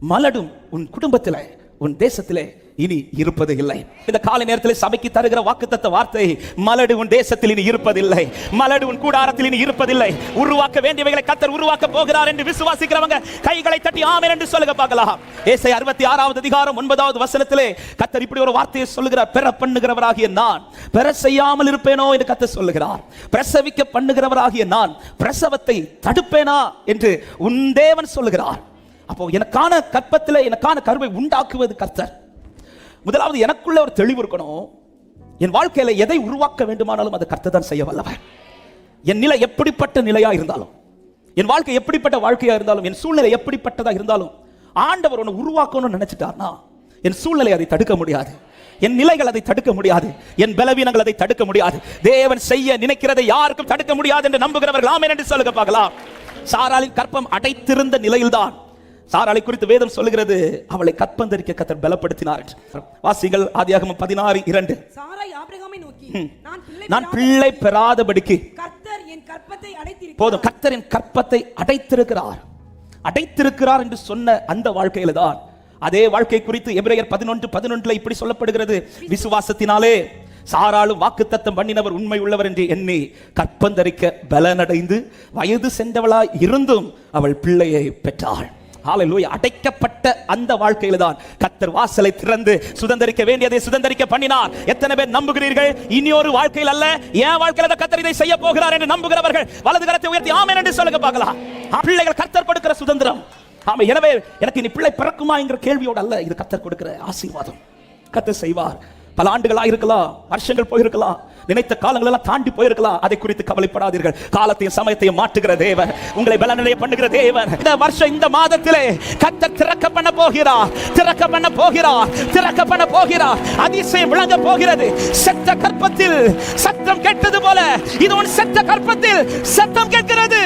மலடும் உன் குடும்பத்திலே, உன் தேசத்திலே இனி இருப்பது இல்லை. இந்த காலை நேரத்தில் சபைக்கு தருகிற வாக்குத்தத்த வார்த்தை, மலடு உன் தேசத்தில் இனி இருப்பதில்லை, மலடு உன் கூடாரத்தில் இனி இருப்பதில்லை. உருவாக்க வேண்டியவைகளை கர்த்தர் உருவாக்க போகிறார் என்று விசுவாசிக்கிறவங்க கைகளை தட்டி ஆமென் என்று சொல்லுங்க பார்க்கலாம். ஏசாயா 66வது அதிகாரம் 9வது வசனத்திலே கர்த்தர் இப்படி ஒரு வார்த்தையை சொல்லுகிறார். பெற பண்ணுகிறவராகிய நான் பெற செய்யாமல் இருப்பேனோ என்று கர்த்தர் சொல்லுகிறார். பிரசவிக்க பண்ணுகிறவராகிய நான் பிரசவத்தை தடுப்பேனா என்று உன் தேவன் சொல்லுகிறார். அப்போ எனக்கான கற்பத்திலே எனக்கான கருவை உண்டாக்குவது கர்த்தர். முதலாவது எனக்குள்ள ஒரு தெளிவு இருக்கணும். என் வாழ்க்கையில எதை உருவாக்க வேண்டுமானாலும் அதை கர்த்தர் தான் செய்ய வல்லவர். என் நிலை எப்படிப்பட்ட நிலையா இருந்தாலும், என் வாழ்க்கை எப்படிப்பட்ட வாழ்க்கையா இருந்தாலும், என் சூழ்நிலை எப்படிப்பட்டதா இருந்தாலும், ஆண்டவர் ஒன்று உருவாக்கணும்னு நினைச்சிட்டார்னா என் சூழ்நிலை அதை தடுக்க முடியாது, என் நிலைகள் அதை தடுக்க முடியாது, என் பலவீனங்கள் அதை தடுக்க முடியாது. தேவன் செய்ய நினைக்கிறதை யாருக்கும் தடுக்க முடியாது என்று நம்புகிறவர்கள் ஆமென் என்று சொல்லுங்க பார்க்கலாம். சாராளின் கற்பம் அடைத்திருந்த நிலையில்தான் சாராளை குறித்து வேதம் சொல்லுகிறது, அவளை கற்பந்தரிக்க கர்த்தர் பலப்படுத்தினார். வாசிங்கள் ஆதியாகமம் 16:2. சாராய் ஆபிரகாமை நோக்கி, நான் பிள்ளை பெறாதபடிக்கு கர்த்தர் என் கற்பத்தை அடைத்திருக்கிறார். போதும், கர்த்தர் என் கற்பத்தை அடைத்திருக்கிறார். அடைத்திருக்கிறார் என்று சொன்ன அந்த வாழ்க்கையில தான் அதே வாழ்க்கை குறித்து எபிரேயர் 11:11 இப்படி சொல்லப்படுகிறது, விசுவாசத்தினாலே சாராளும் வாக்குத்தத்தம் பண்ணினவர் உண்மை உள்ளவர் என்று எண்ணி கற்பந்தரிக்க பலனடைந்து வயது சென்றவளாய் இருந்தும் அவள் பிள்ளையை பெற்றாள். ஹல்லேலூயா. அடைக்கப்பட்ட அந்த வாழ்க்கையில தான் கர்த்தர் வாசலை திறந்து சுதந்தரிக்க வேண்டியதை சுதந்தரிக்க பண்ணினார். எத்தனை பேர் நம்புகிறீர்கள்? இனி ஒரு வாழ்க்கையில் அல்ல, என் வாழ்க்கையில கர்த்தர் இதை செய்ய போகிறார் என்று நம்புகிறவர்கள் வலது கரத்தை உயர்த்தி ஆமென் என்று சொல்லுங்க பார்க்கலாம். பிள்ளைகள் கர்த்தர் கொடுக்கிற சுதந்திரம். ஆமா, எனவே எனக்கு இனி பிள்ளை பிறக்குமா என்கிற கேள்வியோடு அல்ல, இது கர்த்தர் கொடுக்கிற ஆசீர்வாதம். கர்த்தர் செய்வார். பல ஆண்டுகளாக இருக்கலாம், வருஷங்கள் போயிருக்கலாம், நினைத்த காலங்கள் எல்லாம் தாண்டி போயிருக்கலாம். அதை குறித்து கவலைப்படாதீர்கள். காலத்தையும் சமயத்தையும் மாற்றுகிற தேவன், உங்களை பலனடைய பண்ணுகிற தேவன். இந்த வருஷம் இந்த மாதத்திலே கர்த்தர் திறக்க பண்ண போகிறார், திறக்க பண்ண போகிறார், திறக்க பண்ண போகிறார். அதிசயம் விளங்க போகிறது. செத்த கற்பத்தில் சத்தம் கேட்டது போல இது உன் செத்த கற்பத்தில் சத்தம் கேட்கிறது.